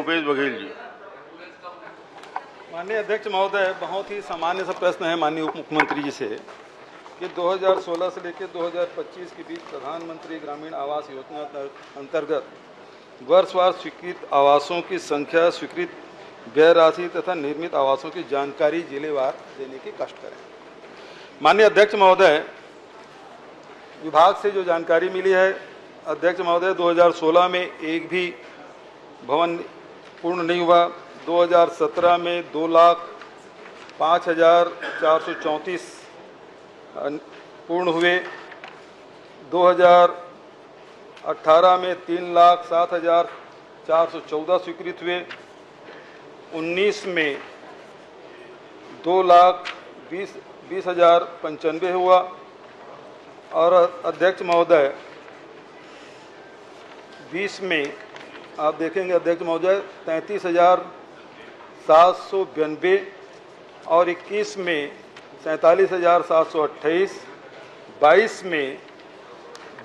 मुकेश बघेल जी। माननीय अध्यक्ष महोदय, बहुत ही सामान्य सा प्रश्न है माननीय उप मुख्यमंत्री जी से कि 2016 से लेकर 2025 के बीच प्रधानमंत्री ग्रामीण आवास योजना अंतर्गत वर्षवार स्वीकृत आवासों की संख्या, स्वीकृत व्यय राशि तथा निर्मित आवासों की जानकारी जिलेवार देने की कष्ट करें। माननीय अध्यक्ष महोदय, विभाग से जो जानकारी मिली है अध्यक्ष महोदय, 2016 में एक भी भवन पूर्ण नहीं हुआ। 2017 में 2,05,434 पूर्ण हुए। 2018 में 3,07,414 स्वीकृत हुए। 19 में 2,20,095 हुआ। और अध्यक्ष महोदय, 20 में आप देखेंगे अध्यक्ष महोदय 33,792 और 21 में 47,728, 22 में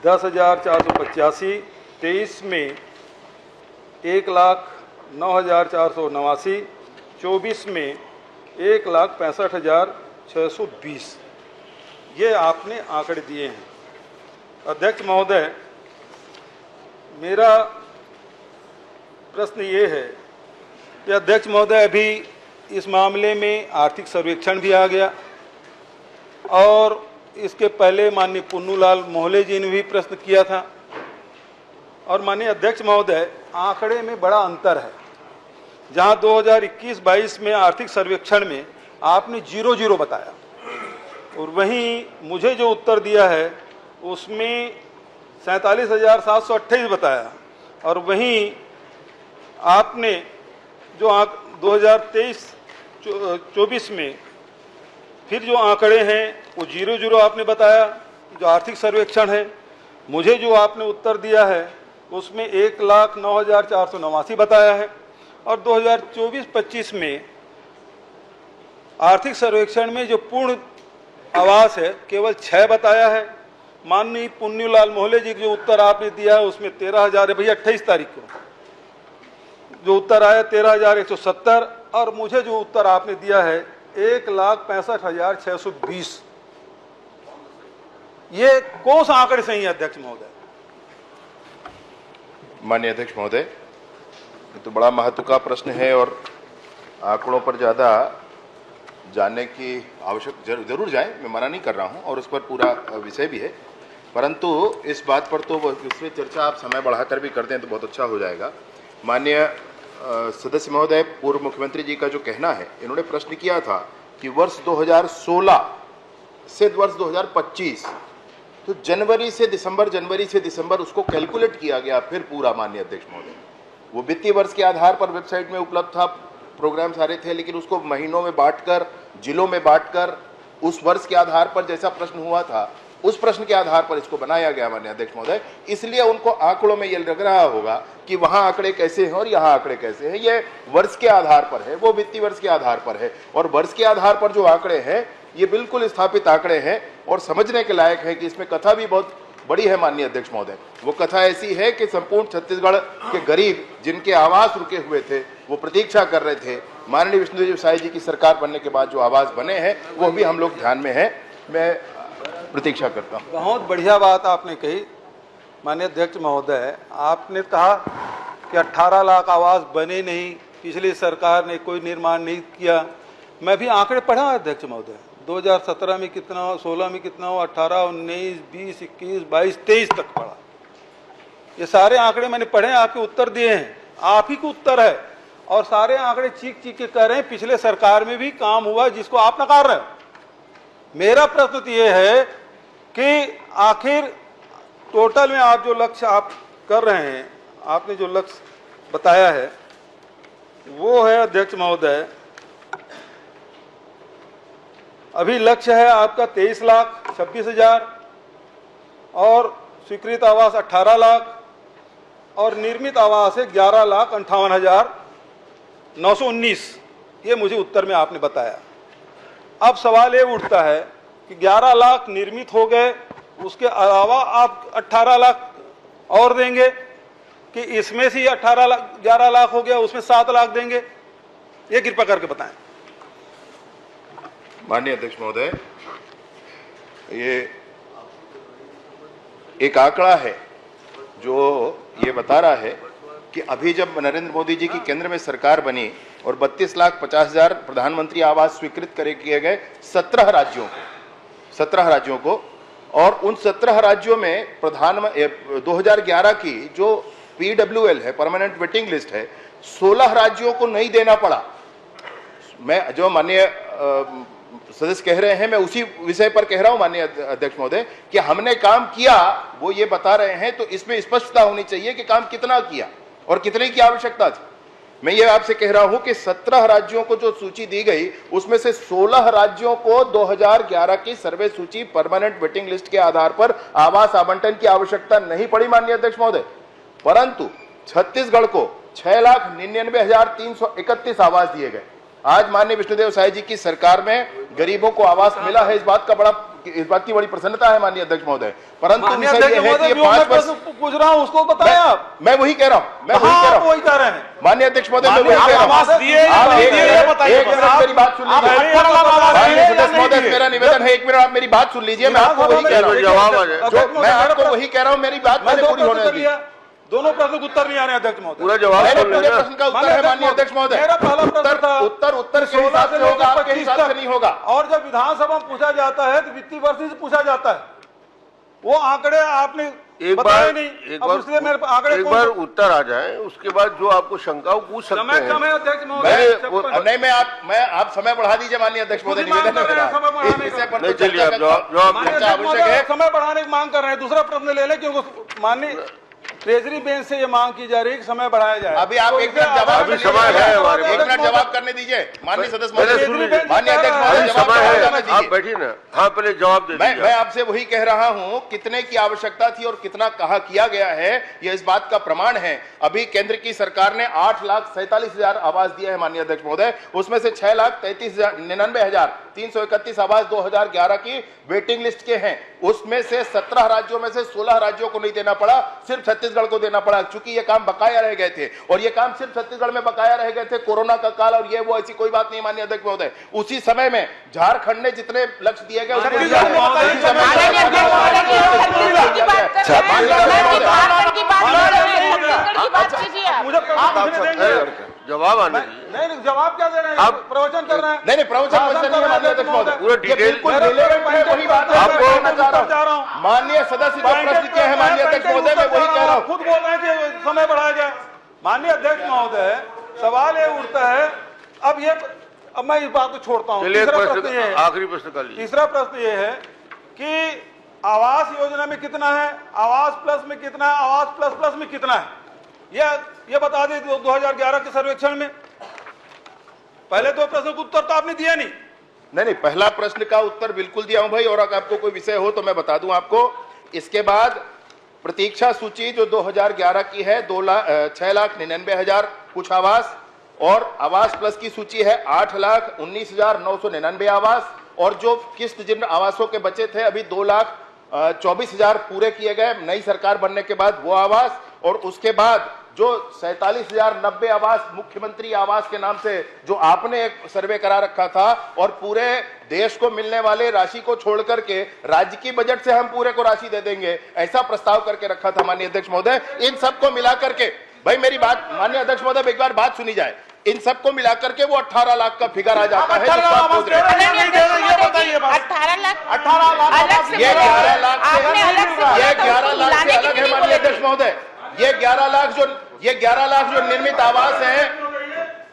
10,485, 23 में 1,09,489, 24 में 1,65,620 ये आपने आंकड़े दिए हैं। अध्यक्ष महोदय, मेरा प्रश्न ये है कि अध्यक्ष महोदय, अभी इस मामले में आर्थिक सर्वेक्षण भी आ गया और इसके पहले माननीय पुन्नूलाल मोहले जी ने भी प्रश्न किया था। और माननीय अध्यक्ष महोदय, आंकड़े में बड़ा अंतर है। जहां 2021-22 में आर्थिक सर्वेक्षण में आपने 0 बताया और वहीं मुझे जो उत्तर दिया है उसमें 47,728 बताया। और वहीं आपने जो 2023-24 में फिर जो आंकड़े हैं वो 0 आपने बताया, जो आर्थिक सर्वेक्षण है। मुझे जो आपने उत्तर दिया है उसमें 1,09,489 बताया है। और 2024-25 में आर्थिक सर्वेक्षण में जो पूर्ण आवास है केवल 6 बताया है। माननीय पुन्नूलाल मोहले जी जो उत्तर आपने दिया है उसमें 13,000 है। भैया 28 तारीख को जो उत्तर आया 13,170 और मुझे जो उत्तर आपने दिया है 1,65,620। ये कौन सा आंकड़े सही है अध्यक्ष महोदय? माननीय अध्यक्ष महोदय, ये तो बड़ा महत्व का प्रश्न है और आंकड़ों पर ज़्यादा जानने की आवश्यक जरूर जाए, मैं मना नहीं कर रहा हूं और उस पर पूरा विषय भी है, परंतु इस बात पर तो विस्तृत चर्चा आप समय बढ़ाकर भी कर दें तो बहुत अच्छा हो जाएगा। माननीय सदस्य महोदय, पूर्व मुख्यमंत्री जी का जो कहना है, इन्होंने प्रश्न किया था कि वर्ष 2016 से वर्ष 2025 तो जनवरी से दिसंबर उसको कैलकुलेट किया गया फिर पूरा। माननीय अध्यक्ष महोदय, वो वित्तीय वर्ष के आधार पर वेबसाइट में उपलब्ध था, प्रोग्राम सारे थे, लेकिन उसको महीनों में बांटकर, जिलों में बांटकर उस वर्ष के आधार पर जैसा प्रश्न हुआ था उस प्रश्न के आधार पर इसको बनाया गया। माननीय अध्यक्ष महोदय, इसलिए उनको आंकड़ों में ये लग रहा होगा कि वहां आंकड़े कैसे हैं और यहाँ आंकड़े कैसे हैं। ये वर्ष के आधार पर है, वो वित्तीय वर्ष के आधार पर है और वर्ष के आधार पर जो आंकड़े हैं ये बिल्कुल स्थापित आंकड़े हैं और समझने के लायक है कि इसमें कथा भी बहुत बड़ी है। माननीय अध्यक्ष महोदय, वो कथा ऐसी है कि संपूर्ण छत्तीसगढ़ के गरीब जिनके आवास रुके हुए थे, वो प्रतीक्षा कर रहे थे। माननीय विष्णुदेव साय जी की सरकार बनने के बाद जो आवास बने हैं वो भी हम लोग ध्यान में है, मैं प्रतीक्षा करता हूँ। बहुत बढ़िया बात आपने कही माननीय अध्यक्ष महोदय। आपने कहा कि 18 लाख आवास बने नहीं, पिछली सरकार ने कोई निर्माण नहीं किया। मैं भी आंकड़े पढ़ा अध्यक्ष महोदय, 2017 में कितना हो, 16 में कितना हो, 18, 19, 20, 21, 22, 23 तक पढ़ा। ये सारे आंकड़े मैंने पढ़े, आपके उत्तर दिए हैं, आप ही को उत्तर है और सारे आंकड़े चीख के कह रहे हैं पिछले सरकार में भी काम हुआ जिसको आप नकार रहे हो। मेरा प्रश्न तो ये है कि आखिर टोटल में आप जो लक्ष्य आप कर रहे हैं, आपने जो लक्ष्य बताया है वो है अध्यक्ष महोदय, अभी लक्ष्य है आपका 23,26,000 और स्वीकृत आवास 18 लाख और निर्मित आवास है 11,58,919। ये मुझे उत्तर में आपने बताया। अब सवाल ये उठता है कि 11 लाख निर्मित हो गए, उसके अलावा आप 18 लाख और देंगे कि इसमें से 18 लाख 11 लाख हो गया, उसमें 7 लाख देंगे? ये कृपया करके बताएं। माननीय अध्यक्ष महोदय, ये एक आंकड़ा है जो ये बता रहा है कि अभी जब नरेंद्र मोदी जी की केंद्र में सरकार बनी और 32,50,000 प्रधानमंत्री आवास स्वीकृत किए गए 17 राज्यों को, और उन 17 राज्यों में 2011 की जो PWL है, परमानेंट वेटिंग लिस्ट है, 16 राज्यों को नहीं देना पड़ा। मैं जो माननीय सदस्य कह रहे हैं, मैं उसी विषय पर कह रहा हूं माननीय अध्यक्ष महोदय, कि हमने काम किया वो ये बता रहे हैं, तो इसमें स्पष्टता होनी चाहिए कि काम कितना किया और कितने की आवश्यकता थी। मैं ये आपसे कह रहा हूं कि 17 राज्यों को जो सूची दी गई, उसमें से 16 राज्यों को 2011 की सर्वे सूची परमानेंट वेटिंग लिस्ट के आधार पर आवास आवंटन की आवश्यकता नहीं पड़ी माननीय अध्यक्ष महोदय, परंतु छत्तीसगढ़ को 6,99,331 आवास दिए गए। आज माननीय विष्णुदेव साय जी की सरकार में गरीबों को आवास मिला है, इस बात की बड़ी प्रसन्नता है माननीय अध्यक्ष महोदय। परंतु विषय यह है कि ये 5 वर्ष पूछ रहा हूं, उसको बताएं आप। मैं वही कह रहा हूं, वही कह रहे हैं माननीय अध्यक्ष महोदय, मैं वही कह रहा हूं। एक मिनट मेरी बात सुन लीजिए माननीय सदस्य महोदय, मेरा निवेदन है, एक मिनट आप मेरी बात सुन लीजिए। मैं आपको वही कह रहा हूं, मैं आपको वही कह रहा हूं, मेरी बात मैंने पूरी होने दी। दोनों प्रश्न का उत्तर नहीं आ रहे अध्यक्ष महोदय। पूरा जवाब पूरे प्रश्न का उत्तर है माननीय अध्यक्ष महोदय। मेरा पहला प्रश्न था उत्तर के हिसाब से होगा, आपके हिसाब से नहीं होगा। और जब विधानसभा में पूछा जाता है तो वित्तीय वर्ष से पूछा जाता है, वो आंकड़े आपने बताए नहीं। एक बार उत्तर आ जाए, उसके बाद जो आपको शंका हो पूछ सकते हैं। समय अध्यक्ष महोदय, नहीं मैं आप समय बढ़ा दीजिए माननीय अध्यक्ष महोदय, निवेदन है मेरा। चलिए आप जवाब आवश्यक है, समय बढ़ाने की मांग कर रहे हैं। दूसरा प्रश्न ले लें, क्योंकि माननीय ट्रेजरी बेंच से ये मांग की जा रही है कि समय बढ़ाया जाए। अभी आप एक मिनट जवाब, अभी समय है हमारे पास, 1 मिनट जवाब करने दीजिए माननीय सदस्य महोदय, माननीय अध्यक्ष महोदय, समय है, आप बैठिए ना। हाँ, पहले जवाब दे दीजिए। मैं आपसे वही कह रहा हूं, कितने की आवश्यकता थी और कितना कहा किया गया है, यह इस बात का प्रमाण है। अभी केंद्र की सरकार ने 8,47,000 आवास दिए हैं माननीय अध्यक्ष महोदय, उसमें से 6,99,331 आवास 2011 की वेटिंग लिस्ट के हैं। उसमें से 17 राज्यों में से 16 राज्यों को नहीं देना पड़ा, सिर्फ छत्तीसगढ़ को देना पड़ा, क्योंकि ये काम बकाया रह गए थे, और ये काम सिर्फ छत्तीसगढ़ में बकाया रह गए थे। कोरोना का काल और ये वो ऐसी कोई बात नहीं माननीय अध्यक्ष महोदय। उसी समय में झारखंड ने जितने लक्ष्य दिए गए, जवाब आने नहीं, जवाब क्या दे रहे हैं? आप प्रवचन कर रहे हैं। नहीं प्रवचन माननीय अध्यक्ष महोदय, पूरा डिटेल वही बात आपको माननीय सदस्य जो प्रश्न किए हैं माननीय अध्यक्ष महोदय, मैं वही कह रहा हूँ। खुद बोल रहे हैं कि समय बढ़ाया जाए। माननीय अध्यक्ष महोदय, सवाल ये उठता है, अब मैं इस बात को छोड़ता हूँ। आखिरी प्रश्न कर लीजिए। तीसरा प्रश्न ये है कि आवास योजना में कितना है, आवास प्लस में कितना है, आवास प्लस प्लस में कितना है, ये बता दें 2011 के सर्वेक्षण में। पहले 2 प्रश्न का उत्तर तो आपने दिया नहीं। पहला प्रश्न का उत्तर बिल्कुल दिया हूं भाई, और अगर आपको कोई विषय हो तो मैं बता दूं आपको। इसके बाद प्रतीक्षा सूची जो 2011 की है 6,99,000 कुछ आवास, और आवास प्लस की सूची है 8,19,999 आवास, और जो किस्त जिन आवासों के बचे थे अभी 2,24,000 पूरे किए गए नई सरकार बनने के बाद वो आवास, और उसके बाद जो 47,090 आवास मुख्यमंत्री आवास के नाम से जो आपने एक सर्वे करा रखा था, और पूरे देश को मिलने वाले राशि को छोड़ करके राज्य की बजट से हम पूरे को राशि दे देंगे, ऐसा प्रस्ताव करके रखा था माननीय अध्यक्ष महोदय। इन सबको मिला करके, भाई मेरी बात माननीय अध्यक्ष महोदय, एक बार बात सुनी जाए, इन सबको मिलाकर के वो 18 लाख का फिगर आ जाता है। 18 लाख, ये 11 लाख से अलग है माननीय अध्यक्ष महोदय। ये 11 लाख जो निर्मित आवास है,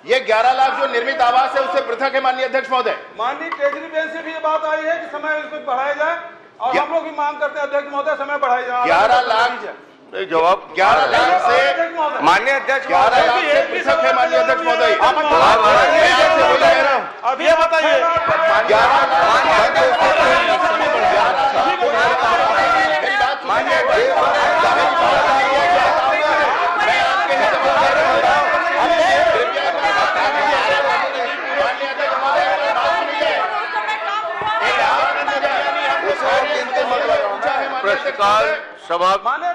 ये 11 लाख जो निर्मित आवास है उससे पृथक है माननीय अध्यक्ष महोदय। माननीय ट्रेजरी बेंच से भी ये बात आई है कि समय इसको बढ़ाया जाए, और हम लोग भी मांग करते हैं अध्यक्ष महोदय समय बढ़ाया जाए। 11 लाख जवाब 11 लाख से माननीय अध्यक्ष 11 लाख से पृथक है माननीय अध्यक्ष महोदय। अब ये बताइए 11 लाख प्रश्नकाल समाप्त।